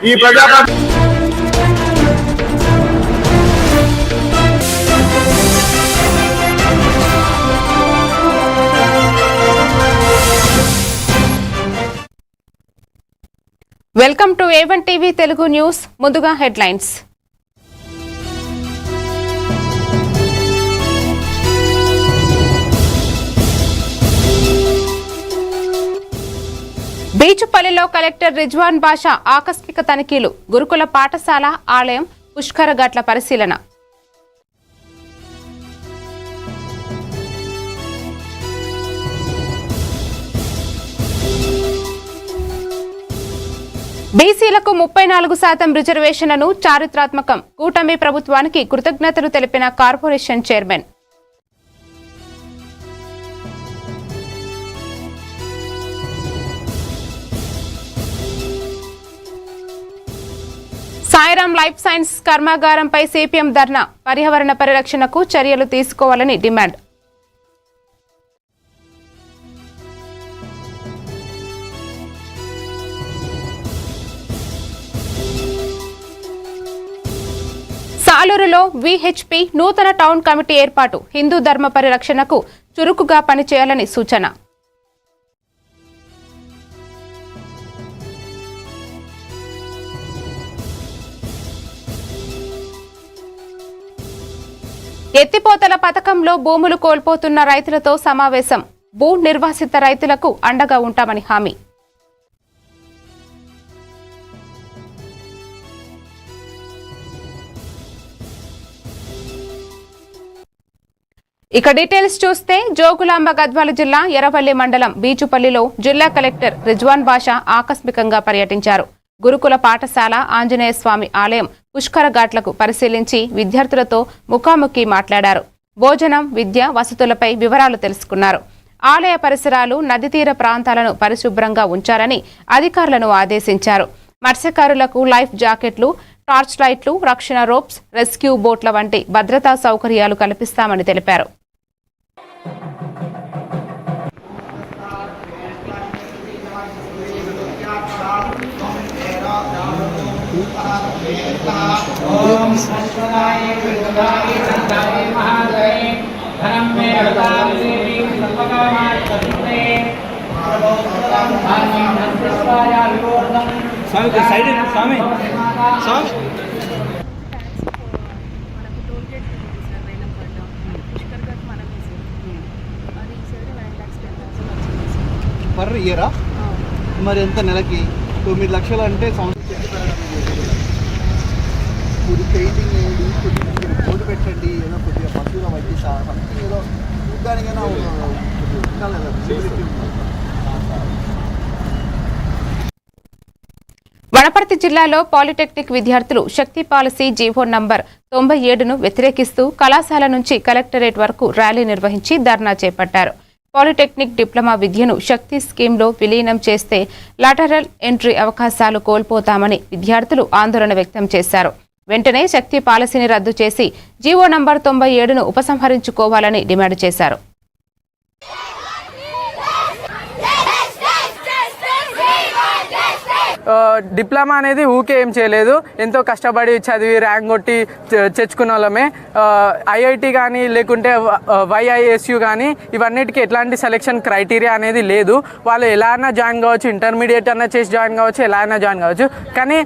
ఈ ప్రజా welcome to A1 TV Telugu news. ముందుగా హెడ్లైన్స్. బీచుపల్లిలో కలెక్టర్ రిజ్వాన్ బాషా ఆకస్మిక తనిఖీలు, గురుకుల పాఠశాల, ఆలయం, పుష్కర ఘాట్ల పరిశీలన. బీసీలకు 34% రిజర్వేషన్లను చారిత్రాత్మకం, కూటమి ప్రభుత్వానికి కృతజ్ఞతలు తెలిపిన corporation chairman. Sairam life science కర్మాగారంపై సిపిఎం ధర్నా, పర్యావరణ పరిరక్షణకు చర్యలు తీసుకోవాలని డిమాండ్. సాలూరులో విహెచ్పి నూతన టౌన్ కమిటీ ఏర్పాటు, హిందూ ధర్మ పరిరక్షణకు చురుకుగా పనిచేయాలని సూచన. ఎత్తిపోతల పథకంలో భూములు కోల్పోతున్న రైతులతో సమావేశం, భూ నిర్వాసిత రైతులకు అండగా ఉంటామని హామీ. ఇక డీటెయిల్స్ చూస్తే జోగులాంబ గద్వాల జిల్లా ఎర్రవల్లి మండలం బీచుపల్లిలో జిల్లా కలెక్టర్ రిజ్వాన్ బాషా ఆకస్మికంగా పర్యటించారు. గురుకుల పాఠశాల, ఆంజనేయ స్వామి ఆలయం, పుష్కర ఘాట్లకు పరిశీలించి విద్యార్థులతో ముఖాముఖి మాట్లాడారు. భోజనం, విద్య, వసతులపై వివరాలు తెలుసుకున్నారు. ఆలయ పరిసరాలు, నది తీర ప్రాంతాలను పరిశుభ్రంగా ఉంచాలని అధికారులను ఆదేశించారు. మత్స్యకారులకు లైఫ్ జాకెట్లు, టార్చ్ లైట్లు, రక్షణ రోప్స్, రెస్క్యూ బోట్ల వంటి భద్రతా సౌకర్యాలు కల్పిస్తామని తెలిపారు. పర్ ఇయరా? మరి ఎంత నెలకి? 9 లక్షలు అంటే పెయింటింగ్ వేయండి, బోర్డు పెట్టండి, ఏదో కొద్దిగా పశువుల వైద్య సంథింగ్ ఏదో చూడ్డానికైనా వనపర్తి జిల్లాలో పాలిటెక్నిక్ విద్యార్థులు శక్తి పాలసీ జీవో నంబర్ 97ను వ్యతిరేకిస్తూ కళాశాల నుంచి కలెక్టరేట్ వరకు ర్యాలీ నిర్వహించి ధర్నా చేపట్టారు. పాలిటెక్నిక్ డిప్లొమా విద్యను శక్తి స్కీమ్లో విలీనం చేస్తే లాటరల్ ఎంట్రీ అవకాశాలు కోల్పోతామని విద్యార్థులు ఆందోళన వ్యక్తం చేశారు. వెంటనే శక్తి పాలసీని రద్దు చేసి జీవో నంబర్ 97ను ఉపసంహరించుకోవాలని డిమాండ్ చేశారు. డిప్లొమా అనేది ఊకే ఏం చేయలేదు, ఎంతో కష్టపడి చదివి ర్యాంక్ కొట్టి తెచ్చుకున్న వాళ్ళమే. ఐఐటి కానీ లేకుంటే వైఐఎస్యు కానీ ఇవన్నిటికీ ఎట్లాంటి సెలెక్షన్ క్రైటీరియా అనేది లేదు. వాళ్ళు ఎలా అయినా జాయిన్ కావచ్చు, ఇంటర్మీడియట్ అన్నా చేసి జాయిన్ కావచ్చు, ఎలా అయినా జాయిన్ కావచ్చు. కానీ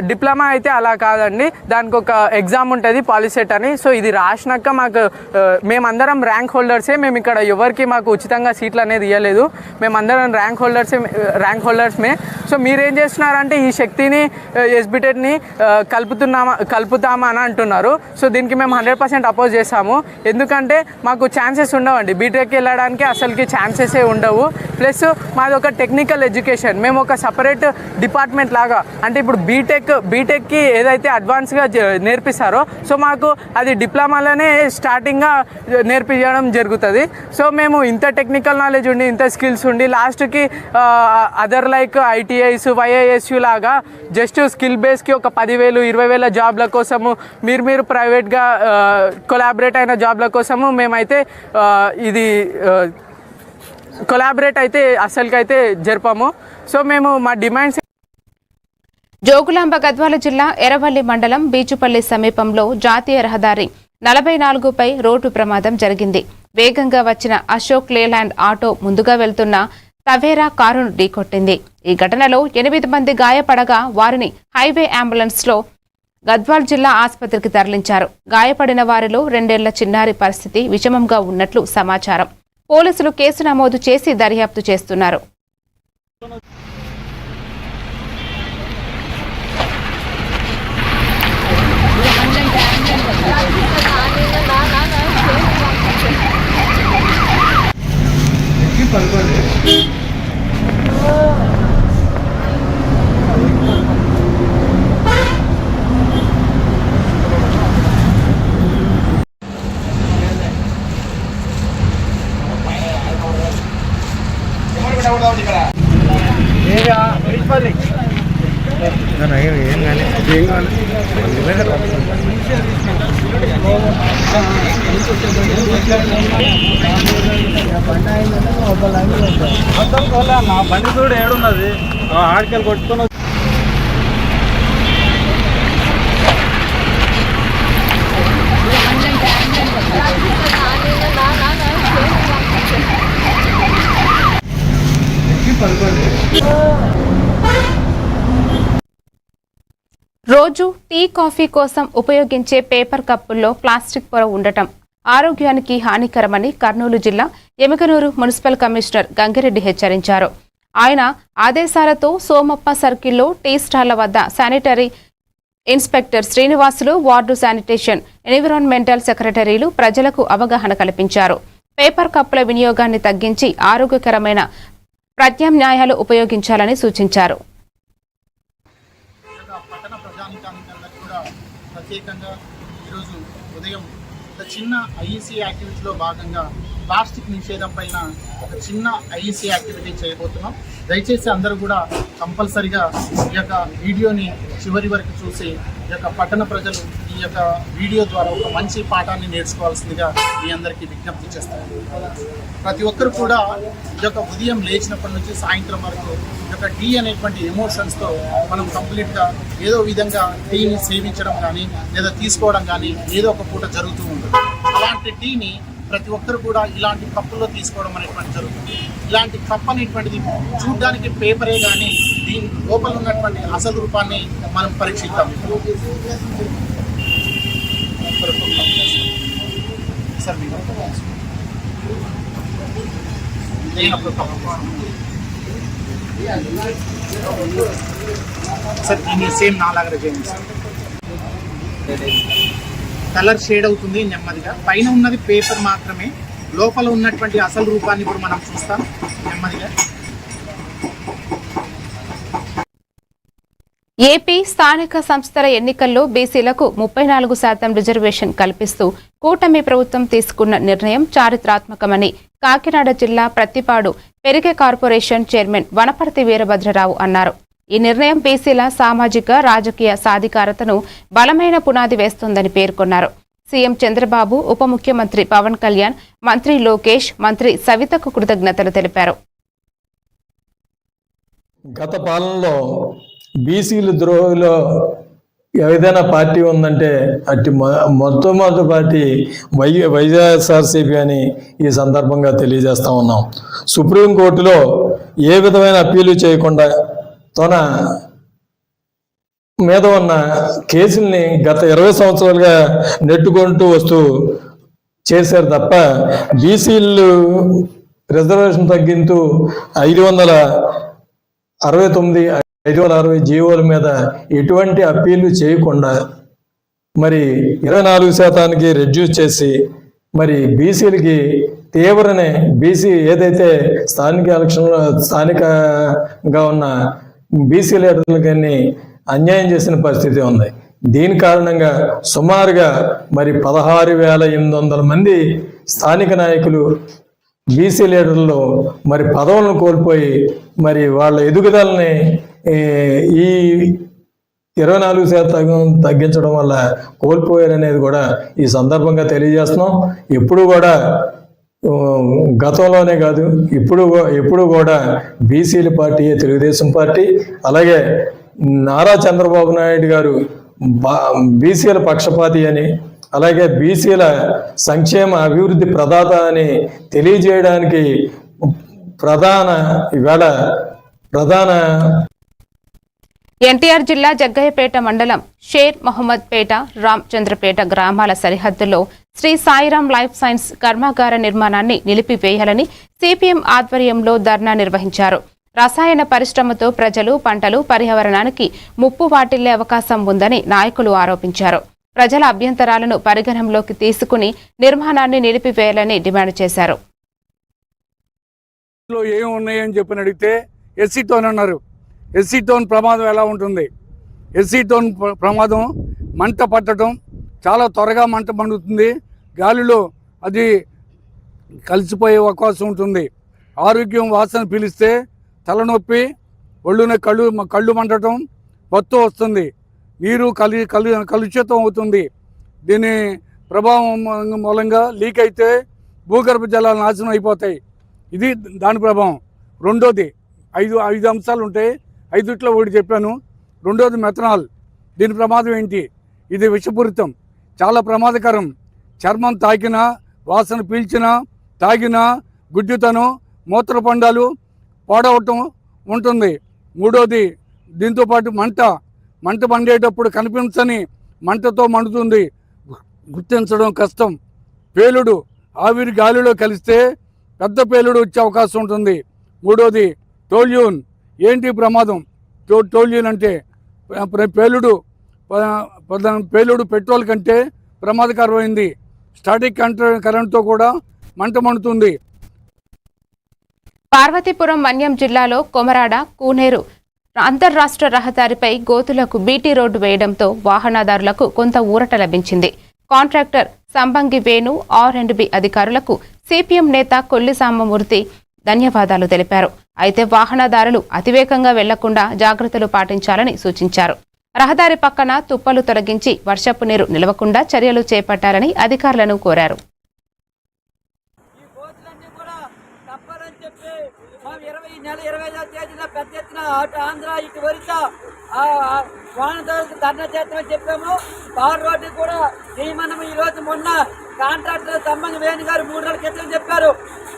డిప్లొమా అయితే అలా కాదండి, దానికి ఒక ఎగ్జామ్ ఉంటుంది పాలిసెట్ అని. సో ఇది రాసినాక మాకు మేమందరం ర్యాంక్ హోల్డర్సే, మేము ఇక్కడ ఎవరికి మాకు ఉచితంగా సీట్లు అనేది ఇవ్వలేదు, మేమందరం ర్యాంక్ హోల్డర్స్మే. సో మీరేం చేస్తున్నారంటే ఈ శక్తిని ఎస్బిటెట్ని కలుపుతామా అని అంటున్నారు. సో దీనికి మేము 100% అపోజ్ చేస్తాము. ఎందుకంటే మాకు ఛాన్సెస్ ఉండవండి, బీటెక్కి వెళ్ళడానికి అసలుకి ఛాన్సెసే ఉండవు. ప్లస్ మాది ఒక టెక్నికల్ ఎడ్యుకేషన్, మేము ఒక సపరేట్ డిపార్ట్మెంట్ లాగా. అంటే ఇప్పుడు బీటెక్కి ఏదైతే అడ్వాన్స్గా నేర్పిస్తారో సో మాకు అది డిప్లొమాలోనే స్టార్టింగ్గా నేర్పించడం జరుగుతుంది. సో మేము ఇంత టెక్నికల్ నాలెడ్జ్ ఉండి, ఇంత స్కిల్స్ ఉండి, లాస్ట్కి అదర్ లైక్ ఐటీఐస్, వైఐఎస్యు లాగా జస్ట్ స్కిల్ బేస్కి ఒక 10,000, 20,000 జాబ్ల కోసము మీరు ప్రైవేట్గా కొలాబరేట్ అయిన జాబ్ల కోసము మేమైతే ఇది కొలాబరేట్ అయితే అసలుకైతే జరపము. సో మేము మా డిమాండ్స్ జోగులాంబ గద్వాల జిల్లా ఎర్రవల్లి మండలం బీచుపల్లి సమీపంలో జాతీయ రహదారి 44పై రోడ్డు ప్రమాదం జరిగింది. వేగంగా వచ్చిన అశోక్ లేలాండ్ ఆటో ముందుగా వెళ్తున్న తవేరా కారును ఢీకొట్టింది. ఈ ఘటనలో 8 మంది గాయపడగా వారిని హైవే అంబులెన్స్లో గద్వాల్ జిల్లా ఆసుపత్రికి తరలించారు. గాయపడిన వారిలో 2 ఏళ్ల చిన్నారి పరిస్థితి విషమంగా ఉన్నట్లు సమాచారం. పోలీసులు కేసు నమోదు చేసి దర్యాప్తు చేస్తున్నారు. బండి చూడు ఏడున్నది ఆడికెళ్ళి కొట్టుకుని రోజు టీ కాఫీ కోసం ఉపయోగించే పేపర్ కప్పుల్లో ప్లాస్టిక్ పొర ఉండటం ఆరోగ్యానికి హానికరమని కర్నూలు జిల్లా ఎమకనూరు మున్సిపల్ కమిషనర్ గంగిరెడ్డి హెచ్చరించారు. ఆయన ఆదేశాలతో సోమప్ప సర్కిల్లో టీ స్టాళ్ల వద్ద sanitary inspector Srinivasulu, ward sanitation, environmental సెక్రటరీలు ప్రజలకు అవగాహన కల్పించారు. పేపర్ కప్పుల వినియోగాన్ని తగ్గించి ఆరోగ్యకరమైన ప్రత్యామ్నాయాలు ఉపయోగించాలని సూచించారు. పట్టణ ప్రజానికానికందరికీ కూడా ప్రత్యేకంగా ఈరోజు ఉదయం ఒక చిన్న ఐఈసీ యాక్టివిటీలో భాగంగా ప్లాస్టిక్ నిషేధం పైన ఒక చిన్న ఐఈసీ యాక్టివిటీ చేయబోతున్నాం. దయచేసి అందరూ కూడా కంపల్సరిగా ఈ యొక్క వీడియోని చివరి వరకు చూసి ఈ యొక్క పట్టణ ప్రజలు ఈ యొక్క వీడియో ద్వారా ఒక మంచి పాఠాన్ని నేర్చుకోవాల్సిందిగా మీ అందరికీ విజ్ఞప్తి చేస్తాను. ప్రతి ఒక్కరు కూడా ఈ యొక్క ఉదయం లేచినప్పటి నుంచి సాయంత్రం వరకు ఈ యొక్క టీ అనేటువంటి ఎమోషన్స్తో మనం కంప్లీట్గా ఏదో విధంగా టీని సేవించడం కానీ లేదా తీసుకోవడం కానీ ఏదో ఒక పూట జరుగుతూ ఉంటుంది. అలాంటి టీని ప్రతి ఒక్కరు కూడా ఇలాంటి కప్పుల్లో తీసుకోవడం అనేటువంటి జరుగుతుంది. ఇలాంటి కప్ అనేటువంటిది చూడ్డానికి పేపరే కానీ దీని లోపల ఉన్నటువంటి అసలు రూపాన్ని మనం పరీక్షిద్దాం. సార్ సార్ దీన్ని సేమ్ నాలాగా చేయండి సార్. కలర్ షేడ్ అవుతుంది నెమ్మదిగా. పైన ఉన్నది పేపర్ మాత్రమే, లోపల ఉన్నటువంటి అసలు రూపాన్ని ఇప్పుడు మనం చూస్తాం నెమ్మదిగా. ఏపీ స్థానిక సంస్థల ఎన్నికల్లో బీసీలకు 34% రిజర్వేషన్ కల్పిస్తూ కూటమి ప్రభుత్వం తీసుకున్న నిర్ణయం చారిత్రాత్మకమని కాకినాడ జిల్లా ప్రత్తిపాడు పెరిగే కార్పొరేషన్ చైర్మన్ వనపర్తి వీరభద్రరావు అన్నారు. ఈ నిర్ణయం బీసీల సామాజిక, రాజకీయ సాధికారతను బలమైన పునాది వేస్తుందని పేర్కొన్నారు. సీఎం చంద్రబాబు, ఉప ముఖ్యమంత్రి పవన్ కళ్యాణ్, మంత్రి లోకేష్, మంత్రి సవితకు కృతజ్ఞతలు తెలిపారు. గత పాలనలో బీసీలు ద్రోహులో ఏదైనా పార్టీ ఉందంటే అటు మొట్టమొదటి పార్టీ వైఎస్ఆర్సీపీ అని ఈ సందర్భంగా తెలియజేస్తా ఉన్నాం. సుప్రీంకోర్టులో ఏ విధమైన అప్పీలు చేయకుండా తన మీద ఉన్న కేసుల్ని గత 20 సంవత్సరాలుగా నెట్టుకుంటూ వస్తూ చేశారు తప్ప బీసీలు రిజర్వేషన్ తగ్గింటూ 560 జీవోల మీద ఎటువంటి అప్పీలు చేయకుండా మరి 24% రెడ్యూస్ చేసి మరి బీసీలకి తీవ్రనే బీసీ ఏదైతే స్థానిక ఎలక్షన్లో స్థానికంగా ఉన్న బీసీ లీడర్లకన్నీ అన్యాయం చేసిన పరిస్థితి ఉంది. దీని కారణంగా సుమారుగా మరి 16,800 మంది స్థానిక నాయకులు బీసీ లీడర్లు మరి పదవులను కోల్పోయి మరి వాళ్ళ ఎదుగుదలని ఈ 24% తగ్గించడం వల్ల కోల్పోయారనేది కూడా ఈ సందర్భంగా తెలియజేస్తున్నాం. ఎప్పుడు కూడా గతంలోనే కాదు ఎప్పుడు కూడా బీసీల పార్టీ తెలుగుదేశం పార్టీ, అలాగే నారా చంద్రబాబు నాయుడు గారు బీసీల పక్షపాతి అని, అలాగే బీసీల సంక్షేమ అభివృద్ధి ప్రదాత అని తెలియజేయడానికి ప్రధాన ఎన్టీఆర్ జిల్లా జగ్గయ్యపేట మండలం షేర్ మహమ్మద్ పేట, రామచంద్రపేట గ్రామాల సరిహద్దుల్లో శ్రీ సాయిరాం లైఫ్ సైన్స్ కర్మాగార నిర్మాణాన్ని నిలిపివేయాలని సిపిఎం ఆధ్వర్యంలో ధర్నా నిర్వహించారు. రసాయన పరిశ్రమతో ప్రజలు, పంటలు, పర్యావరణానికి ముప్పు వాటిల్లే అవకాశం ఉందని నాయకులు ఆరోపించారు. ప్రజల అభ్యంతరాలను పరిగణనలోకి తీసుకుని నిర్మాణాన్ని నిలిపివేయాలని డిమాండ్ చేశారు. ఏమున్నాయని చెప్పి అడిగితే ఎసిటోన్ అన్నారు. ఎసిటోన్ ప్రమాదం ఎలా ఉంటుంది? ఎసిటోన్ ప్రమాదం మంట పట్టడం, చాలా త్వరగా మంట మండుతుంది, గాలిలో అది కలిసిపోయే అవకాశం ఉంటుంది. ఆరోగ్యం వాసన పీలిస్తే తలనొప్పి, ఒళ్ళునే కళ్ళు మండటం, బొత్తు వస్తుంది, నీరు కలుషితం అవుతుంది. దీని ప్రభావం మూలంగా లీక్ అయితే భూగర్భ జలాలు నాశనం అయిపోతాయి. ఇది దాని ప్రభావం. రెండోది ఐదు అంశాలు ఉంటాయి, 5 ఒకటి చెప్పాను. రెండోది మెథనాల్. దీని ప్రమాదం ఏంటి? ఇది విషపూరితం, చాలా ప్రమాదకరం. చర్మం తాకినా, వాసన పీల్చినా, తాగినా గుడ్డితనం, మూత్రపండాలు పాడవటం ఉంటుంది. మూడోది దీంతోపాటు మంట మండేటప్పుడు కనిపించని మంటతో మండుతుంది, గుర్తించడం కష్టం. పేలుడు, ఆవిరి గాలిలో కలిస్తే పెద్ద పేలుడు వచ్చే అవకాశం ఉంటుంది. మూడోది టోల్యూన్. ఏంటి ప్రమాదం? టోల్యూన్ అంటే పేలుడు పెట్రోల్ కంటే ప్రమాదకరమైంది. స్టాటిక్ కరెంట్తో కూడా మంట మండుతుంది. పార్వతీపురం మన్యం జిల్లాలో కొమరాడ, కూనేరు అంతర్రాష్ట్ర రహదారిపై గోతులకు బీటీ రోడ్డు వేయడంతో వాహనదారులకు కొంత ఊరట లభించింది. కాంట్రాక్టర్ సంబంగి వేణు, R&B అధికారులకు సిపిఎం నేత కొల్లి సాంబమూర్తి ధన్యవాదాలు తెలిపారు. అయితే వాహనదారులు అతివేగంగా వెళ్లకుండా జాగ్రత్తలు పాటించాలని సూచించారు. రహదారి పక్కన తుప్పలు తొలగించి వర్షపు నీరు నిలవకుండా చర్యలు చేపట్టాలని అధికారులను కోరారు. చెప్పాము. తార్ రోడ్డు కూడా మనం ఈ రోజు మొన్న కాంట్రాక్టర్ తమ్మంగి వేణు గారు 3 రోజుల క్రితం చెప్పారు.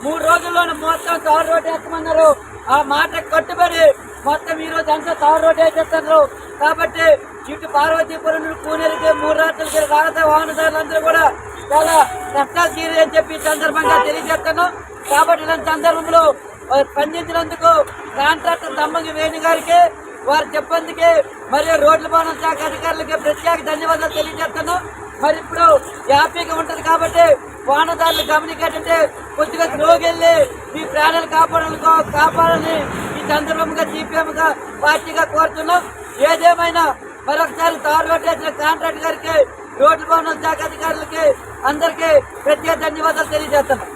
3 రోజుల్లోనే మొత్తం తార్ రోడ్డు వేస్తామన్నారు. ఆ మాట కట్టుబడి మొత్తం ఈ రోజు అంతా తార్ రోడ్డు వేసేస్తున్నారు. కాబట్టి ఇటు పార్వతీపురం కూనేరికి 3 రాత్రులకి రాగత వాహనదారులందరూ కూడా చాలా కష్టాలు తీరని చెప్పి ఈ సందర్భంగా తెలియజేస్తాను. కాబట్టి ఇలాంటి సందర్భంలో స్పందించినందుకు కాంట్రాక్టర్ తమ్మంగి వేణు గారికి, వారు చెప్పందుకే మరియు రోడ్ల భవన శాఖ అధికారులకి ప్రత్యేక ధన్యవాదాలు తెలియజేస్తాను. మరి ఇప్పుడు హ్యాపీగా ఉంటుంది కాబట్టి వాహనదారులు కమ్యూనికేట్ అంటే కొద్దిగా స్లోగెళ్ళి మీ ప్రాణాలు కాపాడాలని ఈ సందర్భంగా సిపిఎంగా పార్టీగా కోరుతున్నాం. ఏదేమైనా మరొకసారి తారు రోడ్డు వేసిన కాంట్రాక్టర్ గారికి, రోడ్ల భవన శాఖ అధికారులకి అందరికీ ప్రత్యేక ధన్యవాదాలు తెలియజేస్తున్నాం.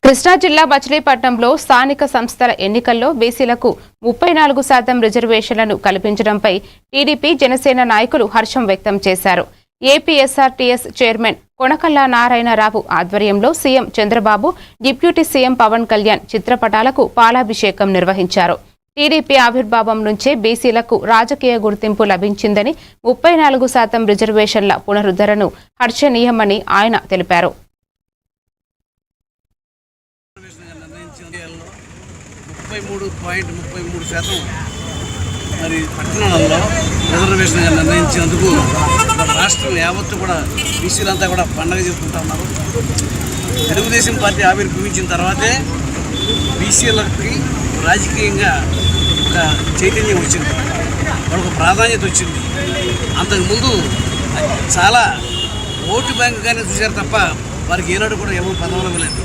కృష్ణా జిల్లా మచిలీపట్నంలో స్థానిక సంస్థల ఎన్నికల్లో బీసీలకు 34% రిజర్వేషన్లను కల్పించడంపై టీడీపీ, జనసేన నాయకులు హర్షం వ్యక్తం చేశారు. ఏపీఎస్ఆర్టీఎస్ చైర్మన్ కొనకళ్ళ నారాయణరావు ఆధ్వర్యంలో CM Chandrababu, deputy CM Pawan Kalyan చిత్రపటాలకు పాలాభిషేకం నిర్వహించారు. టీడీపీ ఆవిర్భావం నుంచే బీసీలకు రాజకీయ గుర్తింపు లభించిందని, 34% రిజర్వేషన్ల పునరుద్ధరణను హర్షణీయమని ఆయన తెలిపారు. 33.33% మరి పట్టణంలో రిజర్వేషన్గా నిర్ణయించినందుకు రాష్ట్రం యావత్తు కూడా బీసీలంతా కూడా పండగ చేసుకుంటా ఉన్నారు. తెలుగుదేశం పార్టీ ఆవిర్భవించిన తర్వాతే బీసీలకి రాజకీయంగా ఒక చైతన్యం వచ్చింది, వాళ్ళకు ప్రాధాన్యత వచ్చింది. అంతకుముందు చాలా ఓటు బ్యాంకుగానే చూశారు తప్ప వారికి ఏనాడు కూడా ఎవరు పదవులు ఇవ్వలేదు.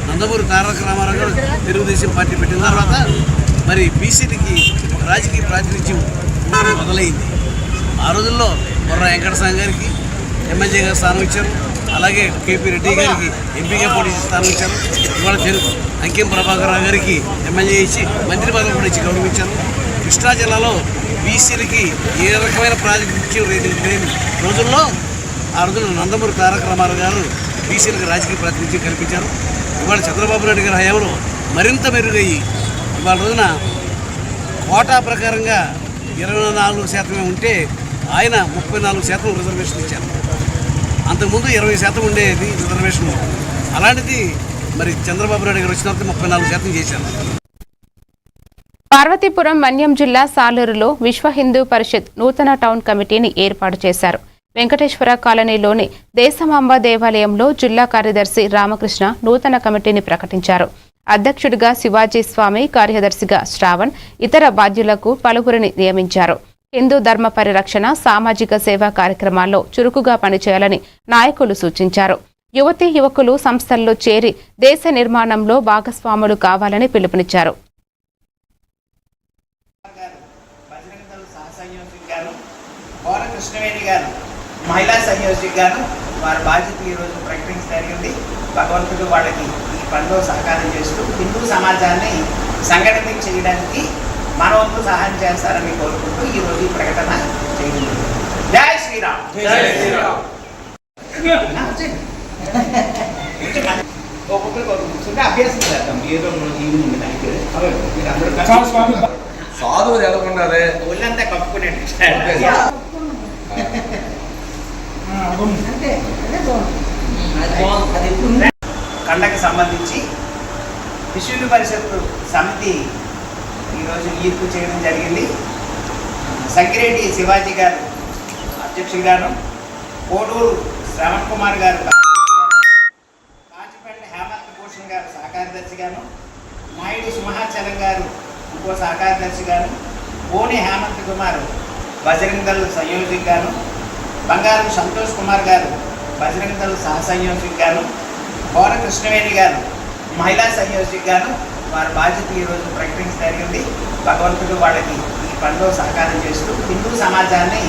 నందమూరి తారక రామారావు గారు తెలుగుదేశం పార్టీ పెట్టిన తర్వాత మరి బీసీలకి ఒక రాజకీయ ప్రాతినిధ్యం మొదలైంది. ఆ రోజుల్లో బొర్ర వెంకటస్వామి గారికి ఎమ్మెల్యేగా స్థానం ఇచ్చారు. అలాగే కేపీ రెడ్డి గారికి ఎంపీగా పోటీ స్థానం ఇచ్చారు. ఇవాళ అంకెం ప్రభాకర్ రావు గారికి ఎమ్మెల్యే ఇచ్చి మంత్రి పదవి కూడా ఇచ్చి గౌరవించారు. కృష్ణా జిల్లాలో బీసీలకి ఏ రకమైన ప్రాతినిధ్యం లేని రోజుల్లో ఆ రోజున నందమూరి తారక రామారావు గారు బీసీలకు రాజకీయ ప్రాతినిధ్యం కల్పించారు. ఇవాళ చంద్రబాబు నాయుడు గారి హయాంలో మరింత మెరుగయ్యి ఇవాళ రోజున కోటా ప్రకారంగా 24% ఉంటే ఆయన 34% రిజర్వేషన్ ఇచ్చారు. అంతకుముందు 20% ఉండేది రిజర్వేషన్. అలాంటిది మరి చంద్రబాబు నాయుడు గారు వచ్చిన తర్వాత 34% చేశారు. పార్వతీపురం మన్యం జిల్లా సాలూరులో విశ్వ హిందూ పరిషత్ నూతన టౌన్ కమిటీని ఏర్పాటు చేశారు. వెంకటేశ్వర కాలనీలోని దేశమాంబ దేవాలయంలో జిల్లా కార్యదర్శి రామకృష్ణ నూతన కమిటీని ప్రకటించారు. అధ్యక్షుడిగా శివాజీ స్వామి, కార్యదర్శిగా శ్రావణ్, ఇతర బాధ్యులకు పలువురిని నియమించారు. హిందూ ధర్మ పరిరక్షణ, సామాజిక సేవా కార్యక్రమాల్లో చురుకుగా పనిచేయాలని నాయకులు సూచించారు. యువతీ యువకులు సంస్థల్లో చేరి దేశ నిర్మాణంలో భాగస్వాములు కావాలని పిలుపునిచ్చారు. మహిళా సంయోజక్ గారు వారి బాధ్యత ఈరోజు ప్రకటించడం జరిగింది. భగవంతుడు వాళ్ళకి ఈ పనిలో సహకారం చేస్తూ హిందూ సమాజాన్ని సంఘటితం చేయడానికి మన వంతు సహాయం చేస్తారని కోరుకుంటూ ఈరోజు ఈ ప్రకటన చేయడం. జై శ్రీరామ్. జై శ్రీరామ్. ఒక్కొక్కరికి అభ్యాసం చేద్దాం. ఏదో ఈవినింగ్ నైట్ మీరు అందరూ సాధువు ఎలాగుండాలి ఒళ్ళంతా కప్పుకునేట్టు కండకు సంబంధించి విశ్వ హిందూ పరిషత్ సమితి ఈరోజు ఈర్పు చేయడం జరిగింది. సంకిరెడ్డి శివాజీ గారు అధ్యక్షులుగాను, కోడూరు శ్రవణ్ కుమార్ గారు, కాచిపల్లి హేమంత్ భూషణ్ గారు సహకార్యదర్శిగాను, నాయుడు సింహాచలం గారు ఇంకో సహకార్యదర్శిగాను, బోని హేమంత్ కుమార్ బజరంగ్ దళ్ సంయోజక్ గాను, బంగారం సంతోష్ కుమార్ గారు బజరంగ్ దళ్ సహ సంయోజక్ గాను, కోర కృష్ణవేణి గారు మహిళా సంయోజక్ గాను వారి బాధ్యత ఈరోజు ప్రకటించడం జరిగింది. భగవంతుడు వాళ్ళకి ఈ పనిలో సహకారం చేస్తూ హిందూ సమాజాన్ని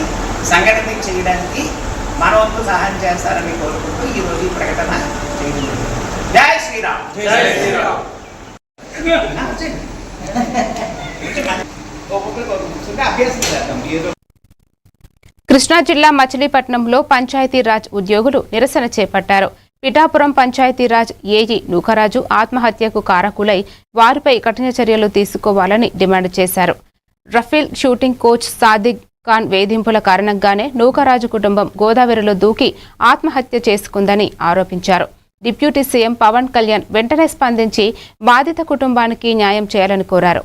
సంఘటితం చేయడానికి మన వంతు సహాయం చేస్తారని కోరుకుంటూ ఈరోజు ఈ ప్రకటన చేయడం. జై శ్రీరామ్. జై శ్రీరామ్. ఒక్కొక్కరికి అభ్యాసం చేద్దాం. ఏదో కృష్ణా జిల్లా మచిలీపట్నంలో పంచాయతీరాజ్ ఉద్యోగులు నిరసన చేపట్టారు. పిఠాపురం పంచాయతీరాజ్ ఏఈ నూకరాజు ఆత్మహత్యకు కారకులై వారిపై కఠిన చర్యలు తీసుకోవాలని డిమాండ్ చేశారు. Rifle shooting coach Sadiq Khan వేధింపుల కారణంగానే నూకరాజు కుటుంబం గోదావరిలో దూకి ఆత్మహత్య చేసుకుందని ఆరోపించారు. డిప్యూటీ సీఎం పవన్ కళ్యాణ్ వెంటనే స్పందించి బాధిత కుటుంబానికి న్యాయం చేయాలని కోరారు.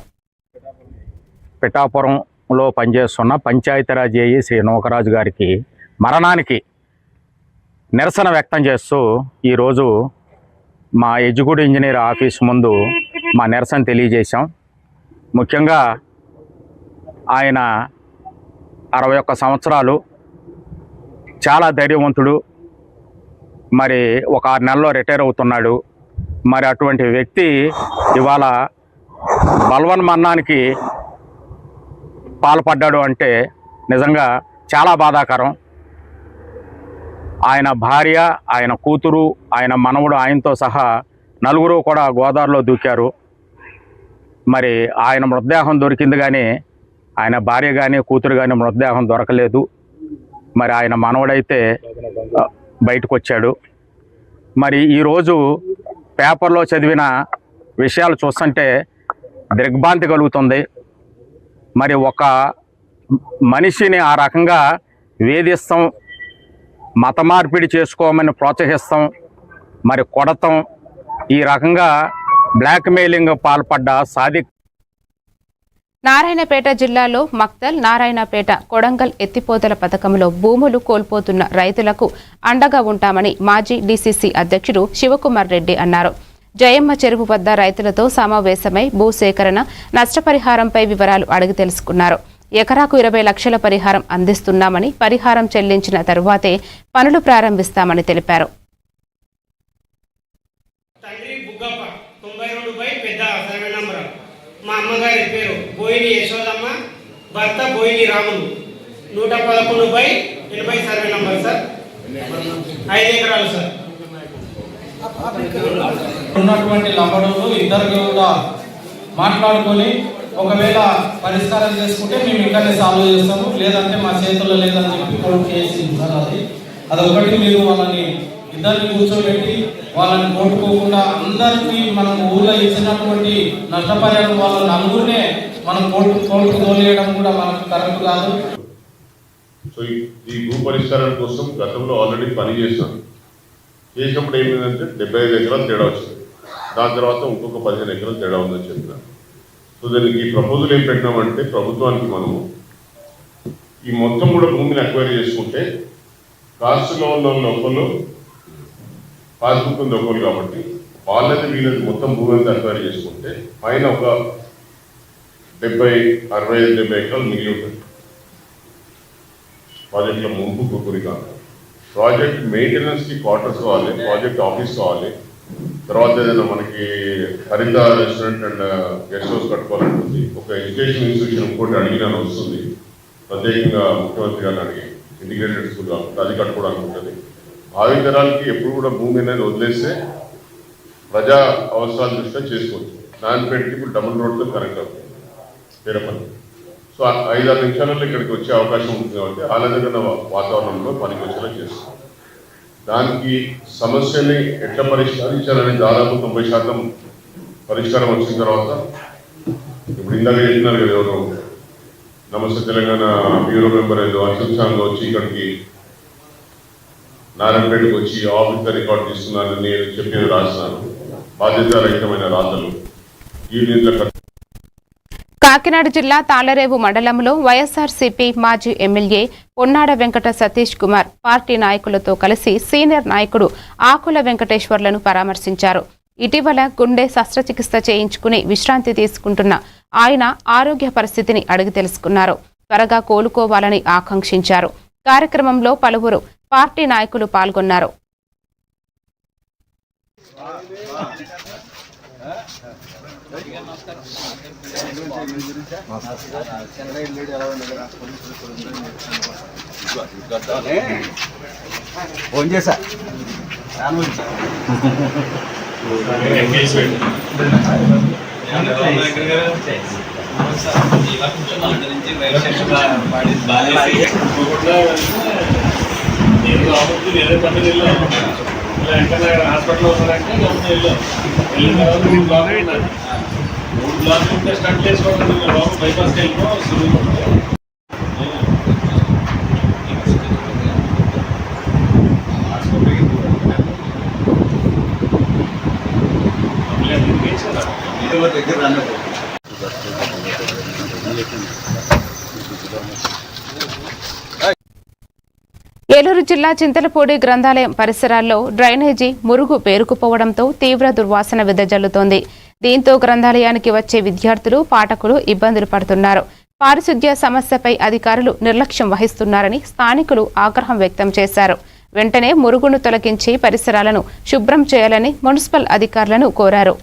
పిఠాపురంలో పనిచేస్తున్న పంచాయతీరాజ్ ఏఈ శ్రీ నూకరాజు గారికి మరణానికి నిరసన వ్యక్తం చేస్తూ ఈరోజు మా ఎగ్జిక్యూటివ్ ఇంజనీర్ ఆఫీస్ ముందు మా నిరసన తెలియజేశాం. ముఖ్యంగా ఆయన 61 సంవత్సరాలు, చాలా ధైర్యవంతుడు, మరి ఒక 6 నెలల్లో రిటైర్ అవుతున్నాడు. మరి అటువంటి వ్యక్తి ఇవాళ బలవన్ మరణానికి పాల్పడ్డాడు అంటే నిజంగా చాలా బాధాకరం. ఆయన భార్య, ఆయన కూతురు, ఆయన మనవడు, ఆయనతో సహా నలుగురు కూడా గోదావరిలో దూకారు. మరి ఆయన మృతదేహం దొరికింది కానీ ఆయన భార్య కానీ కూతురు కానీ మృతదేహం దొరకలేదు. మరి ఆయన మనవడైతే బయటకు వచ్చాడు. మరి ఈరోజు పేపర్లో చదివిన విషయాలు చూస్తుంటే దిగ్భ్రాంతి కలుగుతుంది. మరి ఒక మనిషిని ఆ రకంగా వేధిస్తాం, మత మార్పిడి చేసుకోమని ప్రోత్సహిస్తాం, మరి కొడతాం, ఈ రకంగా బ్లాక్మెయిలింగ్ పాల్పడ్డ సాదిక్. నారాయణపేట జిల్లాలో మక్తల్, నారాయణపేట, కొడంగల్ ఎత్తిపోతల పథకంలో భూములు కోల్పోతున్న రైతులకు అండగా ఉంటామని మాజీ డీసీసీ అధ్యక్షుడు శివకుమార్ రెడ్డి అన్నారు. జయమ్మ చెరువు వద్ద రైతులతో సమావేశమై భూసేకరణ, నష్టపరిహారంపై వివరాలు అడిగి తెలుసుకున్నారు. ఎకరాకు 20 లక్షల పరిహారం అందిస్తున్నామని, పరిహారం చెల్లించిన తరువాతే పనులు ప్రారంభిస్తామని తెలిపారు. తండ్రి బుగ్గప్ప 92 పెద్ద సర్వే నంబర్. మా అమ్మగారి పేరు బోయిని యశోదమ్మ, భర్త Boini Ramulu. 111/80 survey number sir. 5 ఎకరాలు సార్. ఉన్నటువంటి లంబడోలు ఇద్దరు కూడా మాట్లాడుకొని ఒకవేళ పరిష్కారం చేసుకుంటే మేము ఇక్కడనే సాల్వ్ చేస్తాము, లేదంటే మా చేతుల్లో లేదని చెప్పి కోర్టు కేసు సార్. అదొకటి మీరు వాళ్ళని ఇద్దరిని కూర్చోబెట్టి వాళ్ళని కోరుకోకుండా అందరికీ మనం ఊళ్ళో ఇచ్చినటువంటి నష్టపరిహారం వాళ్ళ నలుగురినే మనం కోర్టు తోలేయడం కూడా మనకు కరెక్ట్ కాదు. సో ఈ భూ పరిష్కారం కోసం గతంలో ఆల్రెడీ పని చేసినప్పుడు ఏమైందంటే 75 ఎకరాలు తేడా వచ్చింది. దాని తర్వాత ఇంకొక 15 ఎకరాలు తేడా ఉందని చెప్పిన. సో దానికి ప్రపోజల్ ఏం పెట్టినామంటే ప్రభుత్వానికి మనము ఈ మొత్తం కూడా భూమిని అక్వైర్ చేసుకుంటే కాస్ట్లో ఉన్న ఒకళ్ళు పాస్బుక్ ఉంది ఒకళ్ళు కాబట్టి వాళ్ళది వీళ్ళది మొత్తం భూమి అంతా అక్వైర్ చేసుకుంటే పైన ఒక 65 ఎకరాలు మిగిలి ఉంటుంది. ప్రాజెక్టుల ముంపు గురి కాదు. ప్రాజెక్ట్ మెయింటెనెన్స్కి క్వార్టర్స్ కావాలి, ప్రాజెక్ట్ ఆఫీస్ కావాలి, తర్వాత ఏదైనా మనకి హరిత రెస్టారెంట్ అండ్ గెస్ట్ హౌస్ కట్టుకోవాలంటుంది. ఒక ఎడ్యుకేషన్ ఇన్స్టిట్యూషన్ ఇంకోటి అడిగినాను వస్తుంది, ప్రత్యేకంగా ముఖ్యమంత్రి గారిని అడిగి ఇంటిగ్రేటెడ్ స్కూల్ కాకుండా అది కట్టుకోవడానికి ఉంటుంది. భావితరాలకి ఎప్పుడు కూడా భూమి అనేది వదిలేస్తే ప్రజా అవసరాల దృష్ట్యా చేసుకోవచ్చు. నారాయణపేటకి ఇప్పుడు డబుల్ రోడ్తో కనెక్ట్ అవుతుంది పేరపల్లి. సో 5-6 నిమిషాలలో ఇక్కడికి వచ్చే అవకాశం ఉంటుంది కాబట్టి ఆహ్లాదకర వాతావరణంలో పనికి వచ్చేలా చేస్తాం. దానికి సమస్యని ఎట్లా పరిష్కరించాలని దాదాపు 90% పరిష్కారం వచ్చిన తర్వాత ఇప్పుడు ఇందాక చెప్పినారు కదా ఎవరు నమస్తే తెలంగాణ బ్యూరో మెంబర్ ఏదో అత్యుత్సాహంగా వచ్చి ఇక్కడికి నారాయణపేటకు వచ్చి ఆఫీస్గా రికార్డు తీసుకున్నానని నేను చెప్పేది రాసినాను. బాధ్యతారహితమైన రాతలు ఈ నిధుల. కాకినాడ జిల్లా తాళరేవు మండలంలో వైఎస్ఆర్సీపీ మాజీ ఎమ్మెల్యే పొన్నాడ వెంకట సతీష్ కుమార్ పార్టీ నాయకులతో కలిసి సీనియర్ నాయకుడు ఆకుల వెంకటేశ్వర్లను పరామర్శించారు. ఇటీవల గుండె శస్త్రచికిత్స చేయించుకుని విశ్రాంతి తీసుకుంటున్న ఆయన ఆరోగ్య పరిస్థితిని అడిగి తెలుసుకున్నారు. త్వరగా కోలుకోవాలని ఆకాంక్షించారు. కార్యక్రమంలో పలువురు పార్టీ నాయకులు పాల్గొన్నారు. ఫోన్ చేశా హాస్పిటల్లో ఉన్నారంటే వెళ్ళిన తర్వాత 3 బ్లాక్లు ఉంటే స్టార్ట్ చేసుకోవాలి. బాబు బైపాస్కి వెళ్ళిపో దగ్గర రాను. ఏలూరు జిల్లా చింతలపూడి గ్రంథాలయం పరిసరాల్లో డ్రైనేజీ మురుగు పేరుకుపోవడంతో తీవ్ర దుర్వాసన వెదజల్లుతోంది. దీంతో గ్రంథాలయానికి వచ్చే విద్యార్థులు పాఠకులు ఇబ్బందులు పడుతున్నారు. పారిశుద్ధ్య సమస్యపై అధికారులు నిర్లక్ష్యం వహిస్తున్నారని స్థానికులు ఆగ్రహం వ్యక్తం చేశారు. వెంటనే మురుగును తొలగించి పరిసరాలను శుభ్రం చేయాలని మున్సిపల్ అధికారులను కోరారు.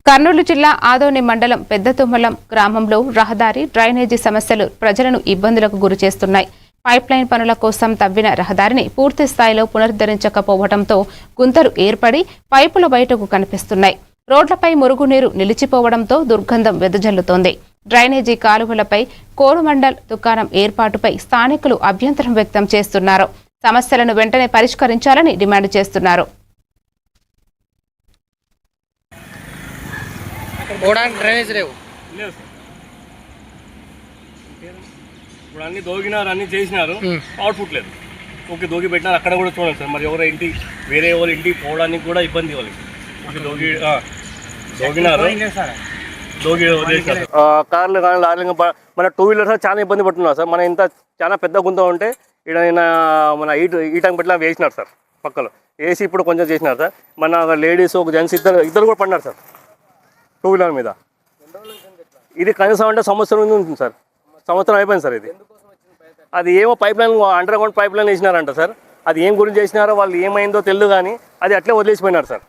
కర్నూలు జిల్లా ఆదోని మండలం పెద్దతుమ్మలం గ్రామంలో రహదారి డ్రైనేజీ సమస్యలు ప్రజలను ఇబ్బందులకు గురిచేస్తున్నాయి. పైప్లైన్ పనుల కోసం తవ్విన రహదారిని పూర్తి స్థాయిలో పునరుద్ధరించకపోవడంతో గుంతలు ఏర్పడి పైపుల బయటకు కనిపిస్తున్నాయి. రోడ్లపై మురుగునీరు నిలిచిపోవడంతో దుర్గంధం వెదజల్లుతోంది. డ్రైనేజీ కాలువలపై కోరుమండల్ దుకాణం ఏర్పాటుపై స్థానికులు అభ్యంతరం వ్యక్తం చేస్తున్నారు. సమస్యలను వెంటనే పరిష్కరించాలని డిమాండ్ చేస్తున్నారు. ఇప్పుడు అన్ని దోగినారు, అన్ని చేసినారు, అవుట్పుట్ లేదు. ఓకే, దోగి పెట్టినారు, అక్కడ కూడా చూడండి సార్. మరి ఎవరో ఇంటి వేరే ఎవరి ఇంటికి పోవడానికి కూడా ఇబ్బంది వాళ్ళకి. దోగినారు, దోగి కార్లు కానీ లారీలు మన 2 వీలర్స్ చాలా ఇబ్బంది పడుతున్నారు సార్. మన ఇంత చాలా పెద్ద గుంత ఉంటే ఇక్కడ మన ఈటంగ్ పెట్టినా వేసినారు సార్. పక్కలో వేసి ఇప్పుడు కొంచెం చేసినారు సార్. మన లేడీస్ ఒక జెంట్స్ ఇద్దరు కూడా పడినారు సార్ 2 వీలర్ మీద. ఇది కనీసం అంటే సంవత్సరం ఉంటుంది సార్. సంవత్సరం అయిపోయింది సార్. ఇది అది ఏమో pipeline, underground pipeline వేసినారంట సార్. అది ఏం గురించి చేసినారో వాళ్ళు ఏమైందో తెలియదు, కానీ అది అట్లే వదిలేసిపోయినారు సార్.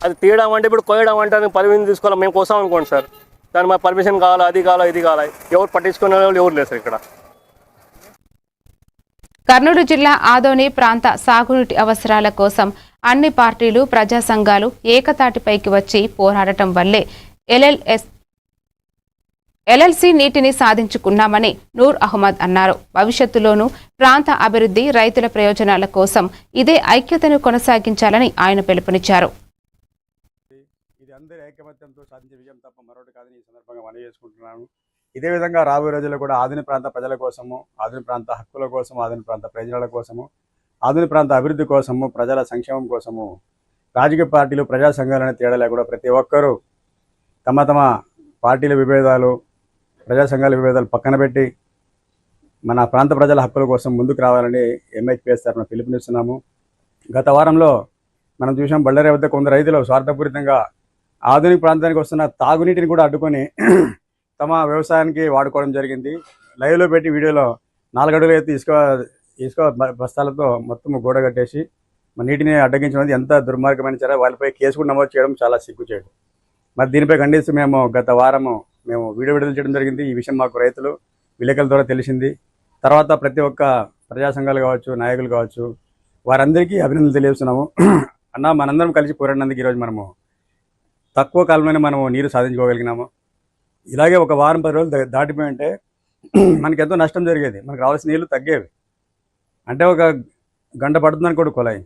అది తీయడం అంటే ఇప్పుడు కోయడం అంటే అది పర్మిషన్ తీసుకోవాలి. మేము కోసాం అనుకోండి సార్, దాని మా పర్మిషన్ కావాలా, అది కావాలా, ఇది కావాలా, ఎవరు పట్టించుకునే వాళ్ళు ఎవరు లేరు సార్ ఇక్కడ. కర్నూలు జిల్లా ఆదోని ప్రాంత సాగునీటి అవసరాల కోసం అన్ని పార్టీలు, ప్రజా సంఘాలు ఏకతాటిపైకి వచ్చి పోరాడటం వల్లే ఎల్ఎల్సీ నీటిని సాధించుకున్నామని నూర్ అహ్మద్ అన్నారు. భవిష్యత్తులోనూ ప్రాంత అభివృద్ధి, రైతుల ప్రయోజనాల కోసం ఇదే ఐక్యతను కొనసాగించాలని ఆయన పిలుపునిచ్చారు. ఇది అందరి ఐకమత్యంతో సాధించే విజయం తప్ప మరొకటి కాదని ఈ సందర్భంగా మనవి చేసుకుంటున్నాను. ఇదే విధంగా రాబోయే రోజుల్లో కూడా ఆధునిక ప్రాంత ప్రజల కోసము, ఆధునిక ప్రాంత హక్కుల కోసము, ఆధునిక ప్రాంత ప్రయోజనాల కోసము, ఆధునిక ప్రాంత అభివృద్ధి కోసము, ప్రజల సంక్షేమం కోసము రాజకీయ పార్టీలు, ప్రజా సంఘాలనే తేడా లేకుండా ప్రతి ఒక్కరూ తమ తమ పార్టీల విభేదాలు, ప్రజా సంఘాల విభేదాలు పక్కన పెట్టి మన ప్రాంత ప్రజల హక్కుల కోసం ముందుకు రావాలని ఎంఐపిఎస్ తరఫున పిలుపునిస్తున్నాము. గత వారంలో మనం చూసాం, బళ్ళారి వద్ద కొందరు రైతులు స్వార్థపూరితంగా ఆధునిక ప్రాంతానికి వస్తున్న తాగునీటిని కూడా అడ్డుకొని తమ వ్యవసాయానికి వాడుకోవడం జరిగింది. లైవ్లో పెట్టి వీడియోలో 4 అడుగులు ఎత్తి ఇసుక బస్తాలతో మొత్తం గోడ కట్టేసి నీటిని అడ్డగించడం ఎంత దుర్మార్గమైన చర్య. వాళ్ళపై కేసు కూడా నమోదు చేయడం చాలా సిగ్గుచేటు. మరి దీనిపై ఖండిస్తూ మేము గత వారము వీడియో విడుదల చేయడం జరిగింది. ఈ విషయం మాకు రైతులు విలేకరుల ద్వారా తెలిసింది. తర్వాత ప్రతి ఒక్క ప్రజా సంఘాలు కావచ్చు, నాయకులు కావచ్చు, వారందరికీ అభినందనలు తెలియజేస్తున్నాము. అన్న, మనందరం కలిసి పోరాడినందుకు ఈరోజు మనము తక్కువ కాలంలోనే మనము నీరు సాధించుకోగలిగినాము. ఇలాగే ఒక వారం 10 రోజులు దాటిపోయి ఉంటే మనకి ఎంతో నష్టం జరిగేది. మనకు రావాల్సిన నీళ్ళు తగ్గేవి. అంటే ఒక గంట పడుతుంది అనుకోండి కొలాయి.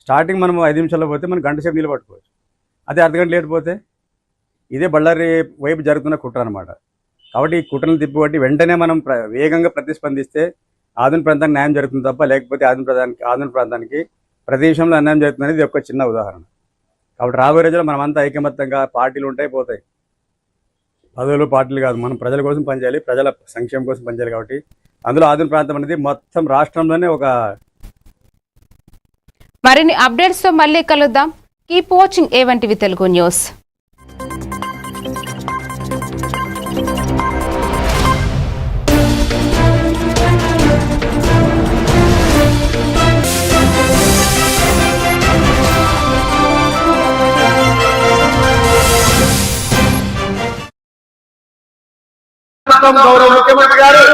స్టార్టింగ్ మనం 5 నిమిషాల్లో పోతే మనం గంట సేపు నీళ్ళు పట్టుకోవచ్చు. అదే అర్ధగంట లేట్ పోతే ఇదే బళ్ళారి వైపు జరుగుతున్న కుట్ర అనమాట. కాబట్టి ఈ కుట్రను తిప్పిబట్టి వెంటనే మనం వేగంగా ప్రతిస్పందిస్తే ఆధునిక ప్రాంతానికి న్యాయం జరుగుతుంది తప్ప, లేకపోతే ఆధునిక ప్రాంతానికి ప్రతి విషయంలో అన్యాయం జరుగుతుంది. ఇది ఒక చిన్న ఉదాహరణ. కాబట్టి రాబోయే రోజుల్లో మనమంతా ఐకమత్యంగా, పార్టీలు ఉంటాయి పోతాయి, పదవులు పార్టీలు కాదు, మనం ప్రజల కోసం పనిచేయాలి, ప్రజల సంక్షేమం కోసం పనిచేయాలి. కాబట్టి అందులో ఆధునిక ప్రాంతం అనేది మొత్తం రాష్ట్రంలోనే ఒక. మరిన్ని అప్డేట్స్ తో మళ్ళీ కలుద్దాం. Keep watching A1TV Telugu news. గౌరవ ముఖ్యమంత్రి గారు